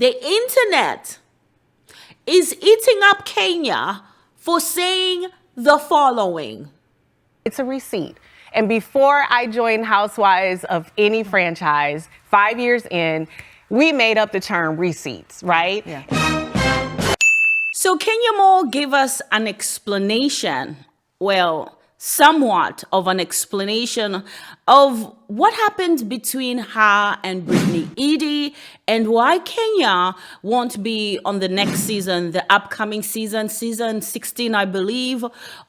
The internet is eating up Kenya for saying the following. It's a receipt. And before I joined Housewives of any franchise, 5 years in, we made up the term receipts, right? Yeah. So Kenya Moore gave us an explanation, well, somewhat of an explanation of what happened between her and Britney Eaddy and why Kenya won't be on the next season, the upcoming season 16, I believe,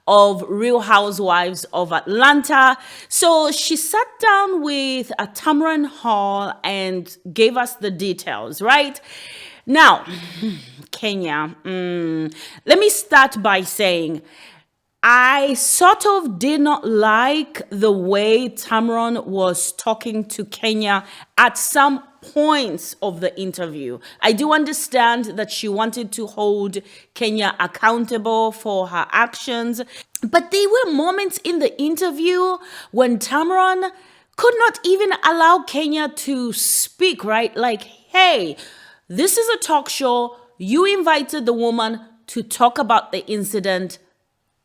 of Real Housewives of Atlanta. So she sat down with a Tamron Hall and gave us the details, right? Now, Kenya, let me start by saying, I sort of did not like the way Tamron was talking to Kenya at some points of the interview. I do understand that she wanted to hold Kenya accountable for her actions, but there were moments in the interview when Tamron could not even allow Kenya to speak, right? Like, hey, this is a talk show. You invited the woman to talk about the incident.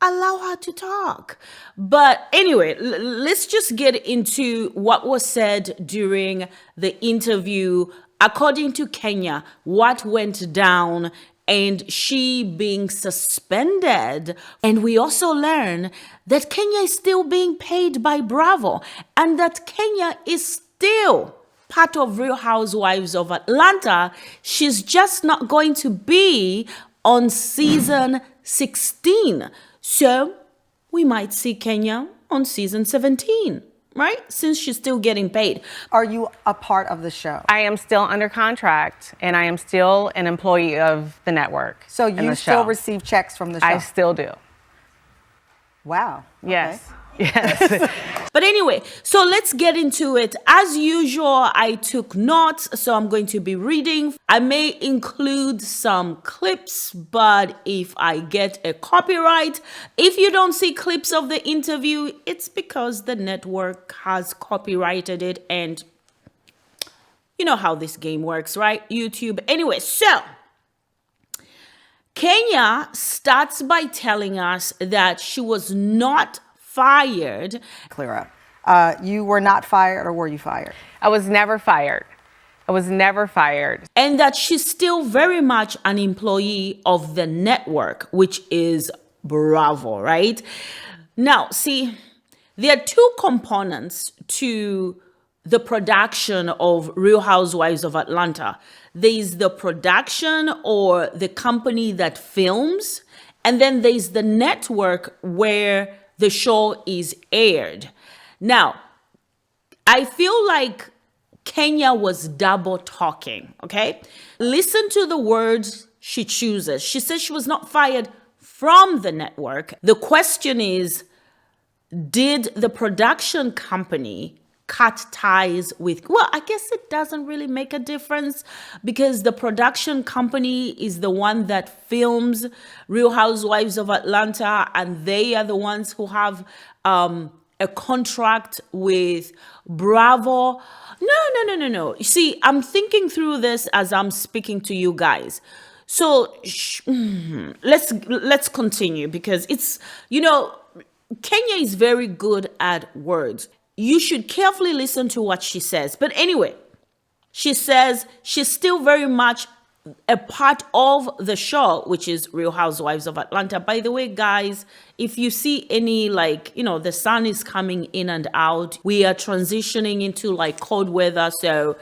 Allow her to talk. But anyway, let's just get into what was said during the interview. According to Kenya, what went down and she being suspended. And we also learn that Kenya is still being paid by Bravo and that Kenya is still part of Real Housewives of Atlanta. She's just not going to be on season 16. So we might see Kenya on season 17, right? Since she's still getting paid. Are you a part of the show? I am still under contract and I am still an employee of the network. So you still receive checks from the show? I still do. Wow. Yes. Okay. Yes. But anyway, so let's get into it. As usual, I took notes, so I'm going to be reading. I may include some clips, but if I get a copyright, if you don't see clips of the interview, it's because the network has copyrighted it, and you know how this game works, right? YouTube. Anyway, so Kenya starts by telling us that she was not fired. Clear up. You were not fired, or were you fired? I was never fired. I was never fired. And that she's still very much an employee of the network, which is Bravo, right? Now, see, there are two components to the production of Real Housewives of Atlanta. There's the production or the company that films, and then there's the network where the show is aired. Now, I feel like Kenya was double talking, okay? Listen to the words she chooses. She says she was not fired from the network. The question is, did the production company cut ties with, well, I guess it doesn't really make a difference because the production company is the one that films Real Housewives of Atlanta, and they are the ones who have a contract with Bravo. No. You see, I'm thinking through this as I'm speaking to you guys. So let's continue because it's, you know, Kenya is very good at words. You should carefully listen to what she says. But anyway, she says she's still very much a part of the show, which is Real Housewives of Atlanta. By the way, guys, if you see any, like, you know, the sun is coming in and out, we are transitioning into like cold weather. So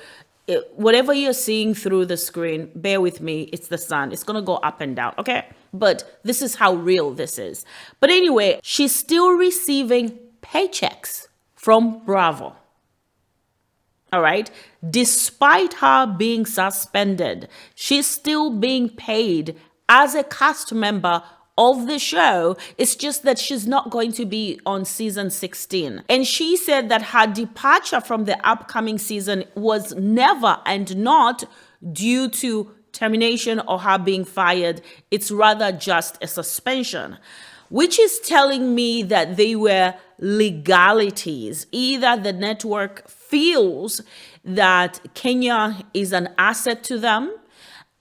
whatever you're seeing through the screen, bear with me. It's the sun. It's going to go up and down. Okay. But this is how real this is. But anyway, she's still receiving paychecks from Bravo. All right. Despite her being suspended, she's still being paid as a cast member of the show. It's just that she's not going to be on season 16. And she said that her departure from the upcoming season was never and not due to termination or her being fired. It's rather just a suspension, which is telling me that they were legalities. Either the network feels that Kenya is an asset to them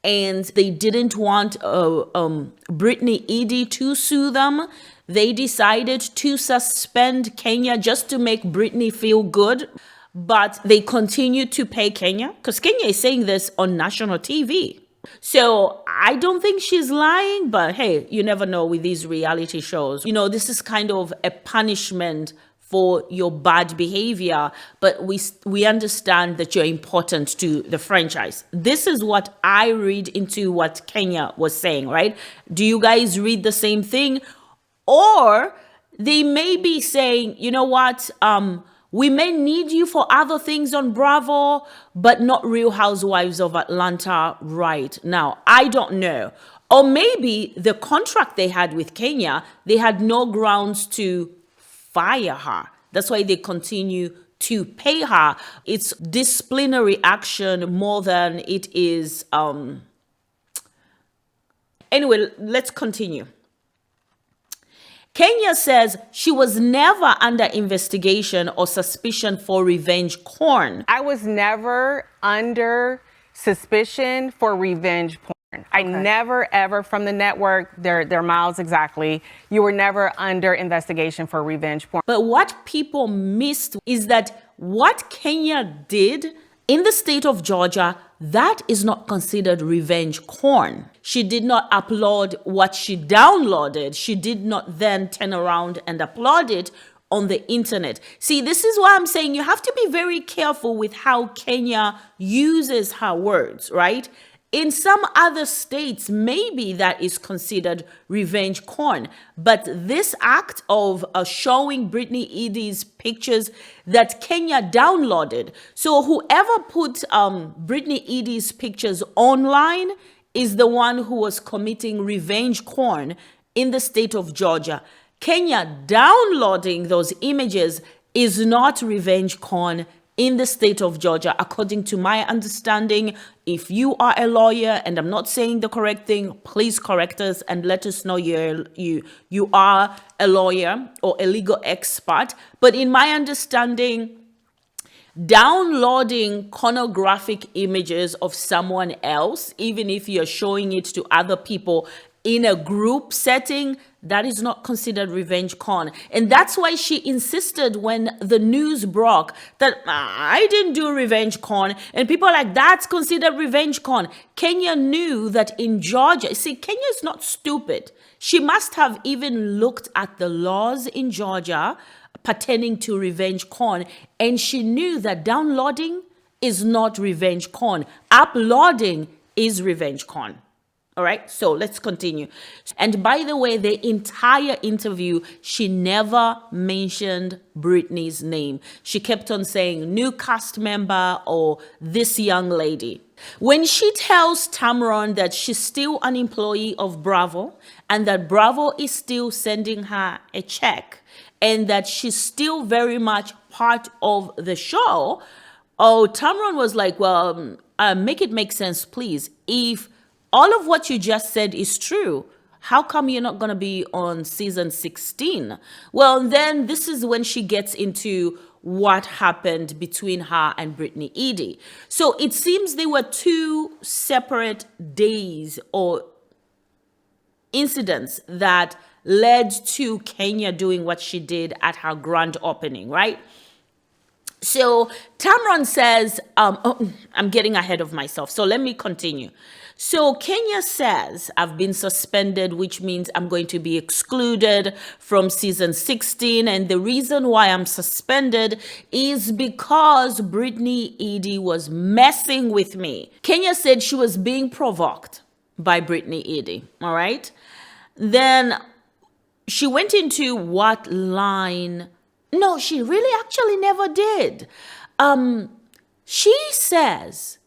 and they didn't want Britney Eaddy to sue them. They decided to suspend Kenya just to make Britney feel good. But they continue to pay Kenya because Kenya is saying this on national TV. So I don't think she's lying, but hey, you never know with these reality shows. You know, this is kind of a punishment for your bad behavior, but we understand that you're important to the franchise. This is what I read into what Kenya was saying, right? Do you guys read the same thing? Or they may be saying, you know what, we may need you for other things on Bravo, but not Real Housewives of Atlanta right now. I don't know. Or maybe the contract they had with Kenya, they had no grounds to fire her. That's why they continue to pay her. It's disciplinary action more than it is. Anyway, let's continue. Kenya says she was never under investigation or suspicion for revenge porn. I was never under suspicion for revenge porn. I never, ever, from the network, their mouths exactly, you were never under investigation for revenge porn. But what people missed is that what Kenya did in the state of Georgia, that is not considered revenge porn. She did not upload what she downloaded. She did not then turn around and upload it on the internet. See, this is why I'm saying you have to be very careful with how Kenya uses her words, right? In some other states, maybe that is considered revenge porn. But this act of showing Britney Eaddy's pictures that Kenya downloaded. So whoever put Britney Eaddy's pictures online is the one who was committing revenge porn in the state of Georgia. Kenya downloading those images is not revenge porn in the state of Georgia, according to my understanding. If you are a lawyer and I'm not saying the correct thing, please correct us and let us know you are a lawyer or a legal expert. But in my understanding, downloading pornographic images of someone else, even if you're showing it to other people in a group setting, that is not considered revenge porn. And that's why she insisted when the news broke that I didn't do revenge porn. And people are like, that's considered revenge porn. Kenya knew that in Georgia, see, Kenya is not stupid. She must have even looked at the laws in Georgia pertaining to revenge porn. And she knew that downloading is not revenge porn. Uploading is revenge porn. All right, so let's continue. And by the way, the entire interview, she never mentioned Britney's name. She kept on saying new cast member or this young lady. When she tells Tamron that she's still an employee of Bravo and that Bravo is still sending her a check and that she's still very much part of the show, Tamron was like, well, make it make sense, please. If all of what you just said is true, how come you're not going to be on season 16? Well, then this is when she gets into what happened between her and Britney Eaddy. So it seems they were two separate days or incidents that led to Kenya doing what she did at her grand opening, right? So Tamron says, I'm getting ahead of myself, so let me continue. So Kenya says, I've been suspended, which means I'm going to be excluded from season 16. And the reason why I'm suspended is because Britney Eaddy was messing with me. Kenya said she was being provoked by Britney Eaddy, all right? Then she went into what line. No, she really actually never did. She says,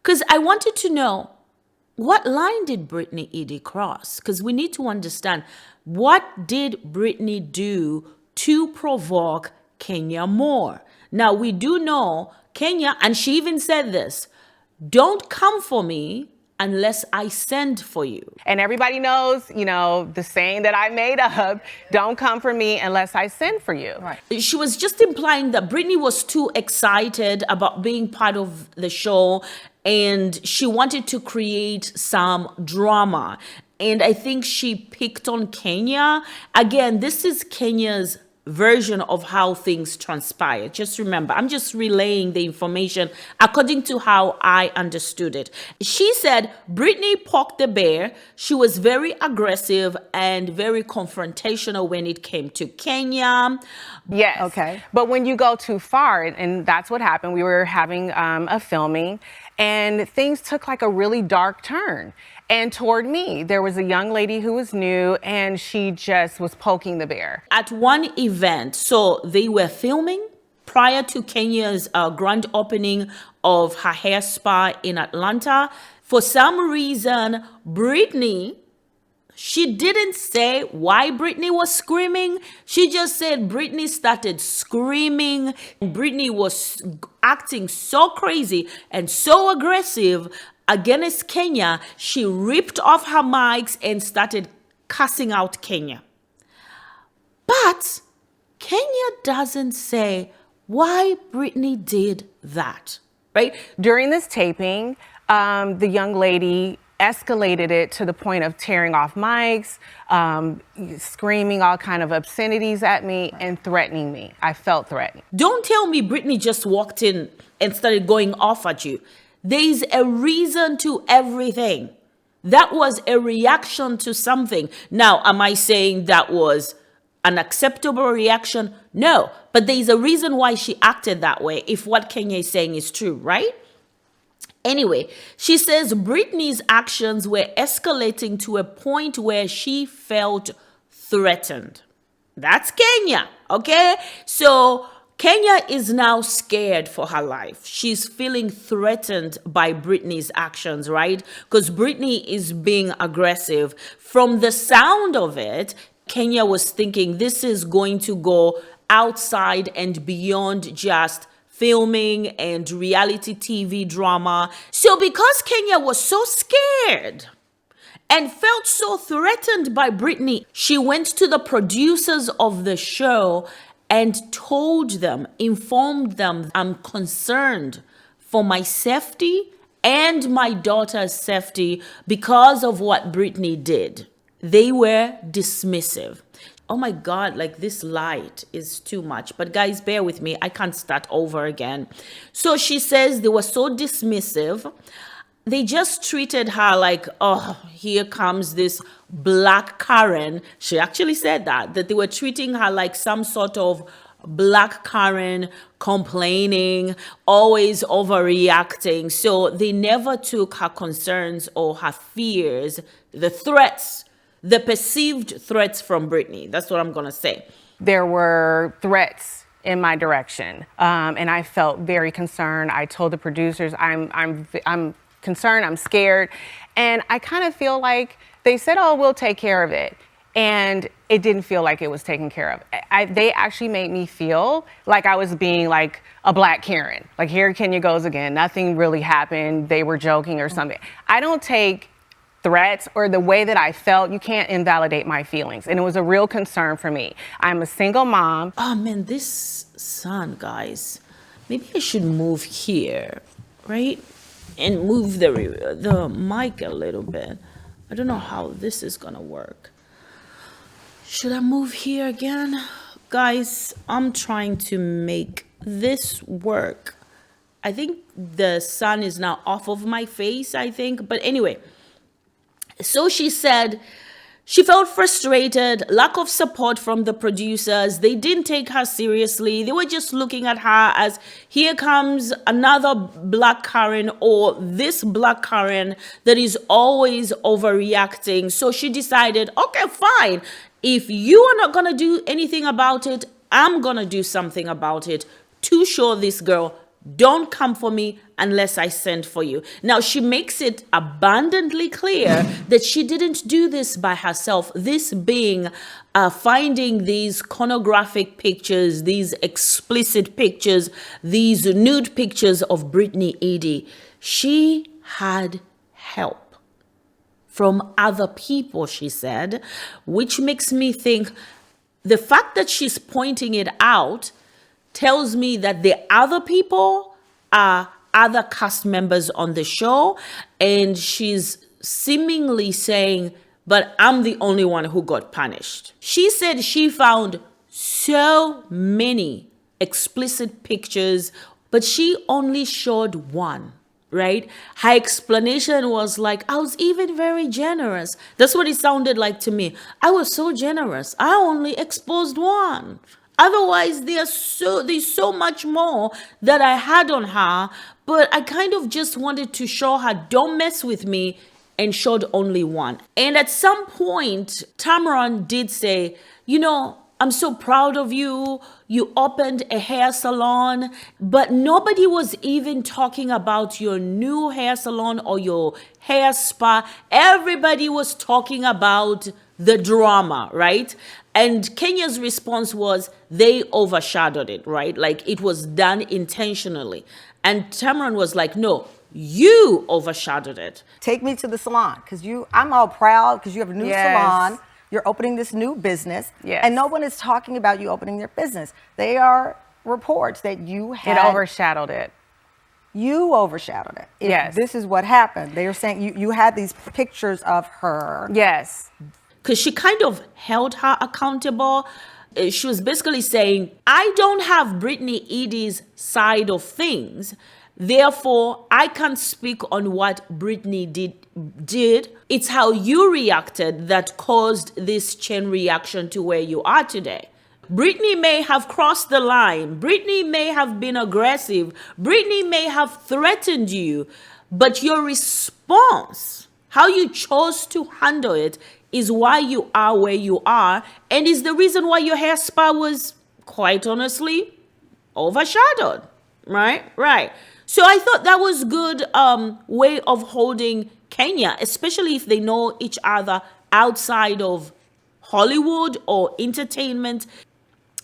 because I wanted to know, what line did Britney Eaddy cross? Because we need to understand, what did Britney do to provoke Kenya more? Now, we do know Kenya, and she even said this, don't come for me unless I send for you. And everybody knows, you know, the saying that I made up, don't come for me unless I send for you. Right. She was just implying that Britney was too excited about being part of the show and she wanted to create some drama. And I think she picked on Kenya. Again, this is Kenya's version of how things transpired. Just remember, I'm just relaying the information according to how I understood it. She said Britney poked the bear. She was very aggressive and very confrontational when it came to Kenya. Yes. Okay. But when you go too far, and that's what happened, we were having a filming, and things took like a really dark turn. And toward me, there was a young lady who was new, and she just was poking the bear. At one event, so they were filming prior to Kenya's grand opening of her hair spa in Atlanta. For some reason, Britney, she didn't say why Britney was screaming. She just said Britney started screaming. Britney was acting so crazy and so aggressive against Kenya. She ripped off her mics and started cussing out Kenya. But Kenya doesn't say why Britney did that, right? During this taping, the young lady escalated it to the point of tearing off mics, screaming all kind of obscenities at me, and threatening me. I felt threatened. Don't tell me Britney just walked in and started going off at you. There's a reason to everything. That was a reaction to something. Now, am I saying that was an acceptable reaction? No, but there's a reason why she acted that way if what Kenya is saying is true, right? Anyway, she says Britney's actions were escalating to a point where she felt threatened. That's Kenya, okay? So Kenya is now scared for her life. She's feeling threatened by Britney's actions, right? Because Britney is being aggressive. From the sound of it, Kenya was thinking this is going to go outside and beyond just filming and reality TV drama. So because Kenya was so scared and felt so threatened by Britney, she went to the producers of the show and told them, informed them, I'm concerned for my safety and my daughter's safety because of what Britney did. They were dismissive. Oh my God, like this light is too much. But guys, bear with me. I can't start over again. So she says they were so dismissive. They just treated her like, oh, here comes this black Karen. She actually said that they were treating her like some sort of black Karen, complaining, always overreacting. So they never took her concerns or her fears, the threats, the perceived threats from Britney. That's what I'm going to say. There were threats in my direction, and I felt very concerned. I told the producers, I'm concerned, I'm scared, and I kind of feel like they said, oh, we'll take care of it. And it didn't feel like it was taken care of. They actually made me feel like I was being like a black Karen. Like, here Kenya goes again. Nothing really happened. They were joking or something. I don't take threats or the way that I felt. You can't invalidate my feelings. And it was a real concern for me. I'm a single mom. Oh man, this sun, guys. Maybe I should move here, right? And move the mic a little bit. I don't know how this is gonna work. Should I move here again? Guys, I'm trying to make this work. I think the sun is now off of my face, I think. But anyway, so she said she felt frustrated, lack of support from the producers. They didn't take her seriously. They were just looking at her as, here comes another black Karen, or this black Karen that is always overreacting. So she decided, okay, fine. If you are not going to do anything about it, I'm going to do something about it to show this girl, don't come for me unless I send for you. Now, she makes it abundantly clear that she didn't do this by herself. This being finding these pornographic pictures, these explicit pictures, these nude pictures of Britney Eaddy. She had help from other people, she said, which makes me think the fact that she's pointing it out tells me that the other people are other cast members on the show, and she's seemingly saying, but I'm the only one who got punished. She said she found so many explicit pictures, but she only showed one, right? Her explanation was like, I was even very generous. That's what it sounded like to me. I was so generous. I only exposed one. Otherwise, there's so much more that I had on her, but I kind of just wanted to show her, don't mess with me, and showed only one. And at some point, Tamron did say, I'm so proud of you. You opened a hair salon, but nobody was even talking about your new hair salon or your hair spa. Everybody was talking about the drama, right? And Kenya's response was they overshadowed it, right? Like it was done intentionally. And Tamron was like, no, you overshadowed it. Take me to the salon, because I'm all proud because you have a new salon. You're opening this new business, and no one is talking about you opening their business. They are reports that you had. It overshadowed it. You overshadowed it. Yes. This is what happened. They are saying you had these pictures of her. Yes. Because she kind of held her accountable. She was basically saying, I don't have Britney Eaddy's side of things. Therefore, I can't speak on what Britney did. It's how you reacted that caused this chain reaction to where you are today. Britney may have crossed the line. Britney may have been aggressive. Britney may have threatened you. But your response, how you chose to handle it, is why you are where you are, and is the reason why your hair spa was, quite honestly, overshadowed. Right. So I thought that was good way of holding Kenya, especially if they know each other outside of Hollywood or entertainment.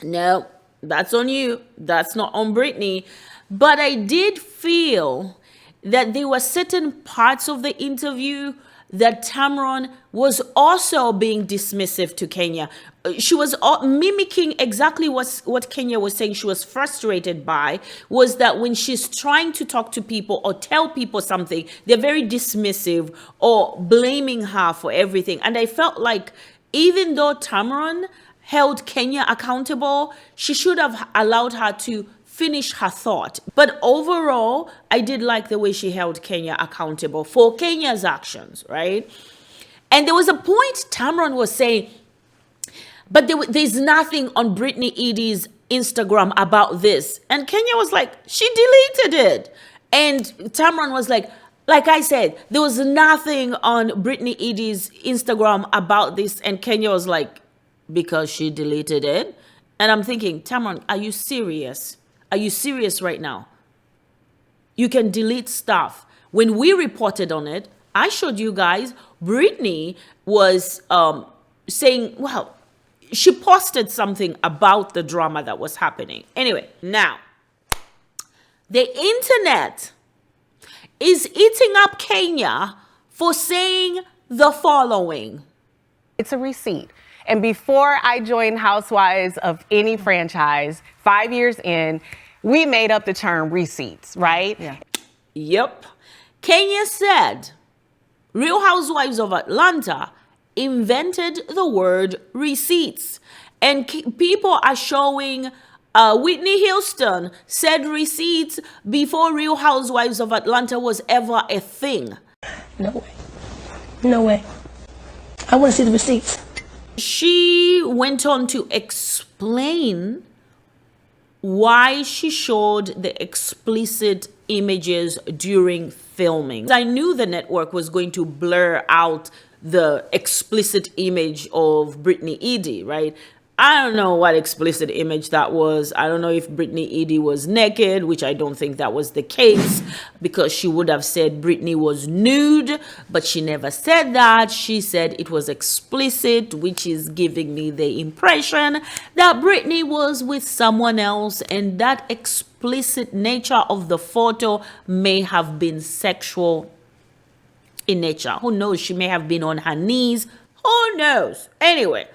No, that's on you. That's not on Britney. But I did feel that there were certain parts of the interview that Tamron was also being dismissive to Kenya. She was mimicking exactly what Kenya was saying she was frustrated by, was that when she's trying to talk to people or tell people something, they're very dismissive or blaming her for everything. And I felt like even though Tamron held Kenya accountable, she should have allowed her to finish her thought. But overall, I did like the way she held Kenya accountable for Kenya's actions, right? And there was a point Tamron was saying, but there's nothing on Britney Eaddy's Instagram about this. And Kenya was like, she deleted it. And Tamron was like I said, there was nothing on Britney Eaddy's Instagram about this. And Kenya was like, because she deleted it. And I'm thinking, Tamron, are you serious? Are you serious right now? You can delete stuff. When we reported on it, I showed you guys, Britney was saying, well, she posted something about the drama that was happening. Anyway, now, the internet is eating up Kenya for saying the following. It's a receipt. And before I joined Housewives of any franchise, 5 years in, we made up the term receipts, right? Yeah. Yep. Kenya said Real Housewives of Atlanta invented the word receipts. And people are showing Whitney Houston said receipts before Real Housewives of Atlanta was ever a thing. No way. No way. I want to see the receipts. She went on to explain why she showed the explicit images during filming. I knew the network was going to blur out the explicit image of Britney Eaddy, right? I don't know what explicit image that was. I don't know if Britney Eaddy was naked, which I don't think that was the case, because she would have said Britney was nude, but she never said that. She said it was explicit, which is giving me the impression that Britney was with someone else, and that explicit nature of the photo may have been sexual in nature. Who knows? She may have been on her knees. Who knows? Anyway,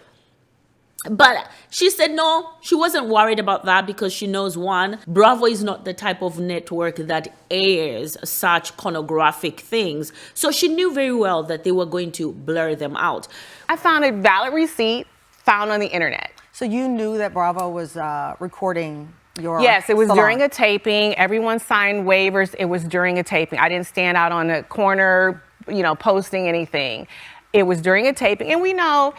But she said no, she wasn't worried about that because she knows, one, Bravo is not the type of network that airs such pornographic things. So she knew very well that they were going to blur them out. I found a valid receipt found on the internet. So you knew that Bravo was recording your Yes, it was salon. during a taping. Everyone signed waivers. It was during a taping. I didn't stand out on the corner, posting anything. It was during a taping. And we know,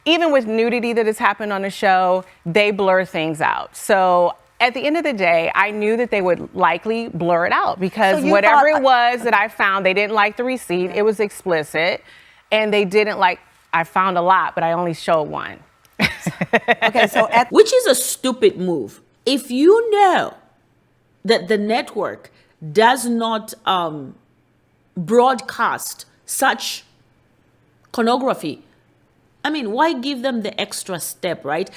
even with nudity that has happened on the show, they blur things out. So at the end of the day, I knew that they would likely blur it out because whatever it was that I found, they didn't like the receipt. It was explicit. And they didn't like, I found a lot, but I only showed one. Okay, so which is a stupid move. If you know that the network does not broadcast such pornography, I mean, why give them the extra step, right?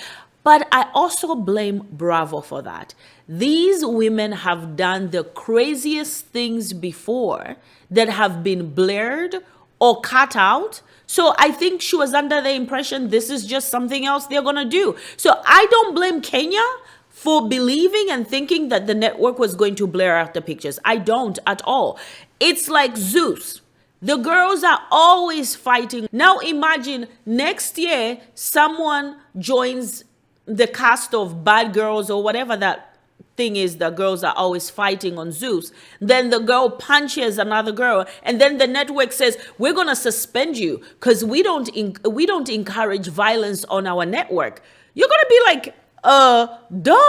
But I also blame Bravo for that. These women have done the craziest things before that have been blurred or cut out. So I think she was under the impression this is just something else they're going to do. So I don't blame Kenya for believing and thinking that the network was going to blur out the pictures. I don't at all. It's like Zeus. The girls are always fighting. Now imagine next year someone joins the cast of Bad Girls or whatever that thing is, the girls are always fighting on Zeus. Then the girl punches another girl, and then the network says, we're going to suspend you because we don't encourage violence on our network. You're going to be like, duh,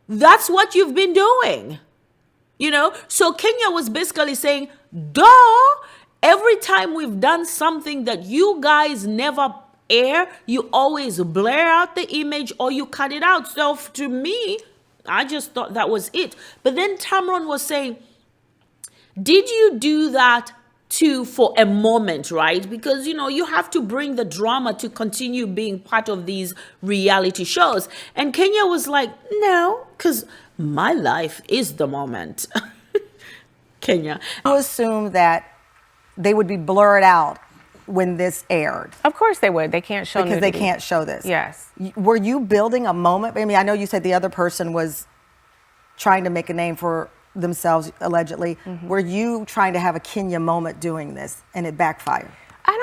that's what you've been doing. So Kenya was basically saying, duh, every time we've done something that you guys never air, you always blur out the image or you cut it out. So to me, I just thought that was it. But then Tamron was saying, did you do that too for a moment, right? Because, you have to bring the drama to continue being part of these reality shows. And Kenya was like, no, because my life is the moment. Kenya. You assume that they would be blurred out when this aired. Of course they would. They can't show because nudity. they can't show this. Yes. Were you building a moment? I mean, I know you said the other person was trying to make a name for themselves, allegedly. Mm-hmm. Were you trying to have a Kenya moment doing this and it backfired? I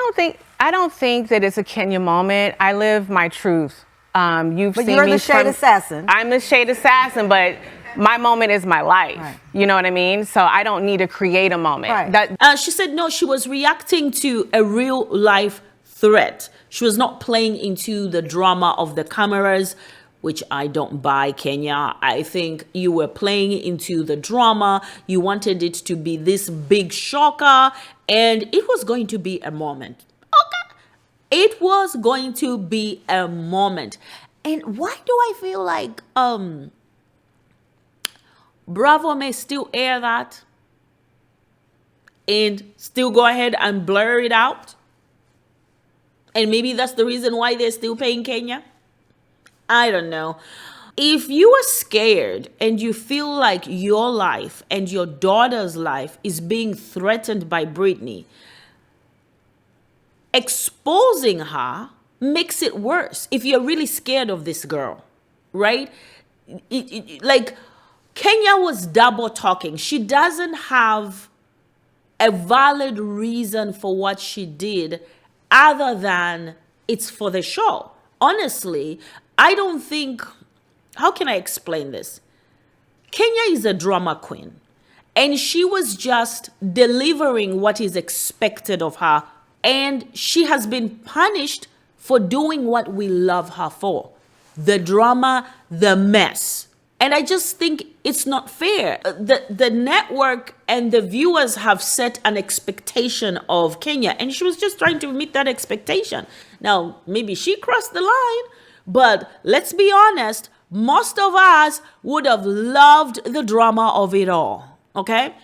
don't think that it's a Kenya moment. I live my truth. But you're the shade assassin. I'm the shade assassin, but my moment is my life. Right. You know what I mean? So I don't need to create a moment. Right. She said no, she was reacting to a real life threat. She was not playing into the drama of the cameras, which I don't buy, Kenya. I think you were playing into the drama. You wanted it to be this big shocker, and it was going to be a moment. Okay. It was going to be a moment. And why do I feel like Bravo may still air that and still go ahead and blur it out? And maybe that's the reason why they're still paying Kenya? I don't know. If you are scared and you feel like your life and your daughter's life is being threatened by Britney, exposing her makes it worse if you're really scared of this girl, right? Like, Kenya was double talking. She doesn't have a valid reason for what she did other than it's for the show. Honestly, I don't think, how can I explain this? Kenya is a drama queen, and she was just delivering what is expected of her, and she has been punished for doing what we love her for, the drama, the mess. And I just think it's not fair. The network and the viewers have set an expectation of Kenya, and she was just trying to meet that expectation. Now, maybe she crossed the line, but let's be honest, most of us would have loved the drama of it all, okay?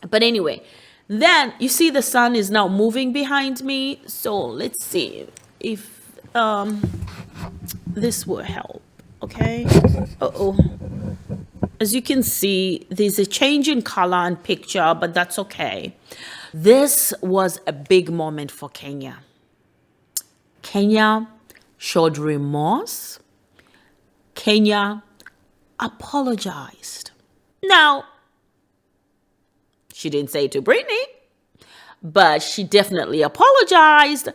But anyway, then you see the sun is now moving behind me. So let's see if this will help. Okay. As you can see, there's a change in color and picture, but that's okay. This was a big moment for Kenya. Kenya showed remorse. Kenya apologized. Now, she didn't say it to Britney, but she definitely apologized.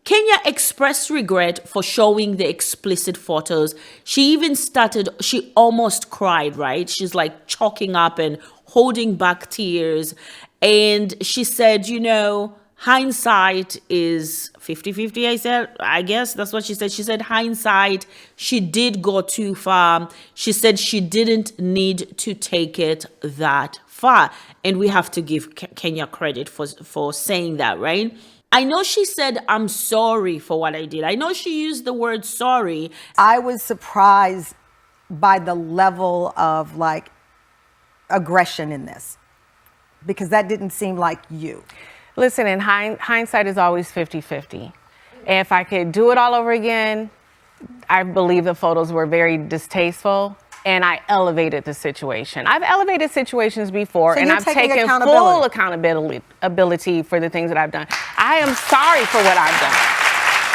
Kenya expressed regret for showing the explicit photos. She almost cried, right? She's like choking up and holding back tears. And she said, hindsight is 50-50, I guess that's what she said. She said hindsight, she did go too far. She said she didn't need to take it that far. And we have to give Kenya credit for saying that, right? I know she said, I'm sorry for what I did. I know she used the word sorry. I was surprised by the level of aggression in this, because that didn't seem like you. Listen, in hindsight is always 50-50. If I could do it all over again, I believe the photos were very distasteful, and I elevated the situation. I've elevated situations before, and I've taken full accountability for the things that I've done. I am sorry for what I've done.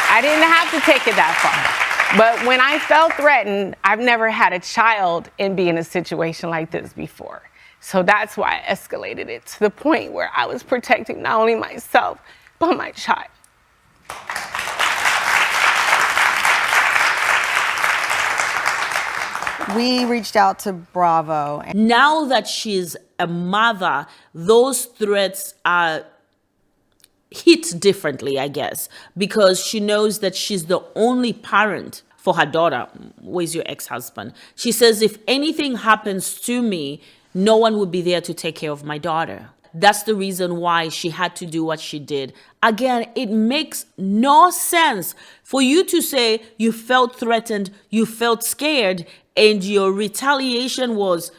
I didn't have to take it that far. But when I felt threatened, I've never had a child and be in a situation like this before. So that's why I escalated it to the point where I was protecting not only myself, but my child. We reached out to Bravo. Now that she's a mother, those threats are hit differently, I guess, because she knows that she's the only parent for her daughter. Where's your ex-husband? She says, if anything happens to me, no one will be there to take care of my daughter. That's the reason why she had to do what she did. Again, it makes no sense for you to say you felt threatened, you felt scared, and your retaliation was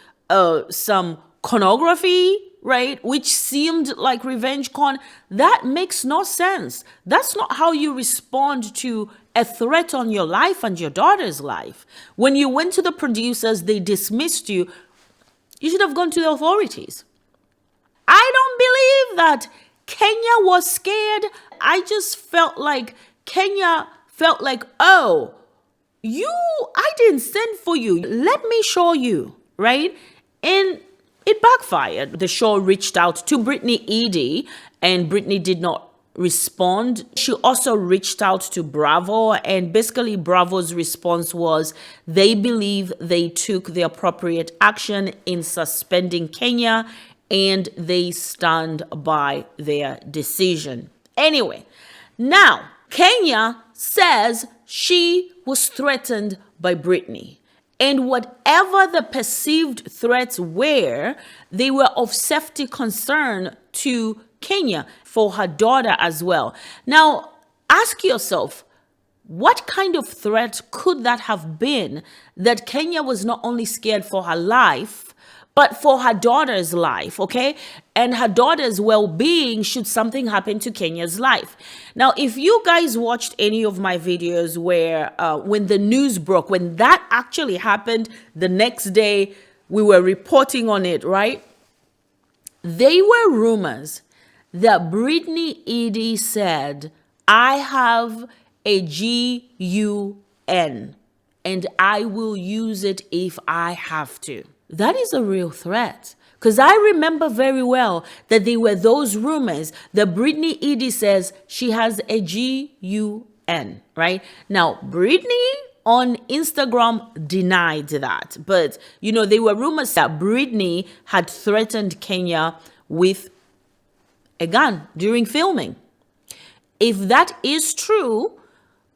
some pornography, right? Which seemed like revenge con. That makes no sense. That's not how you respond to a threat on your life and your daughter's life. When you went to the producers, they dismissed you. You should have gone to the authorities. I don't believe that Kenya was scared. I just felt like Kenya felt like, oh, I didn't send for you. Let me show you, right? And it backfired. The show reached out to Britney Eaddy, and Britney did not respond. She also reached out to Bravo, and basically Bravo's response was they believe they took the appropriate action in suspending Kenya, and they stand by their decision. Anyway, now Kenya says she was threatened by Britney. And whatever the perceived threats were, they were of safety concern to Kenya for her daughter as well. Now, ask yourself, what kind of threat could that have been that Kenya was not only scared for her life, but for her daughter's life, okay? And her daughter's well-being should something happen to Kenya's life. Now, if you guys watched any of my videos where when the news broke, when that actually happened, the next day we were reporting on it, right? They were rumors that Britney Eaddy said, I have a GUN and I will use it if I have to. That is a real threat. Because I remember very well that there were those rumors that Britney Eaddy says she has a GUN, right? Now, Britney on Instagram denied that. But, there were rumors that Britney had threatened Kenya with a gun during filming. If that is true,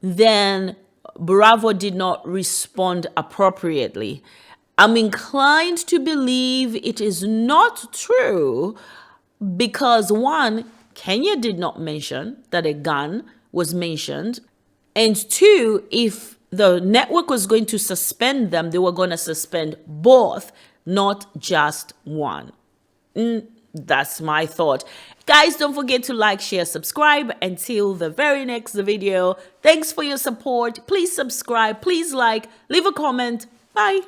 then Bravo did not respond appropriately. I'm inclined to believe it is not true because, one, Kenya did not mention that a gun was mentioned. And two, if the network was going to suspend them, they were going to suspend both, not just one. That's my thought. Guys, don't forget to like, share, subscribe. Until the very next video. Thanks for your support. Please subscribe. Please like. Leave a comment. Bye.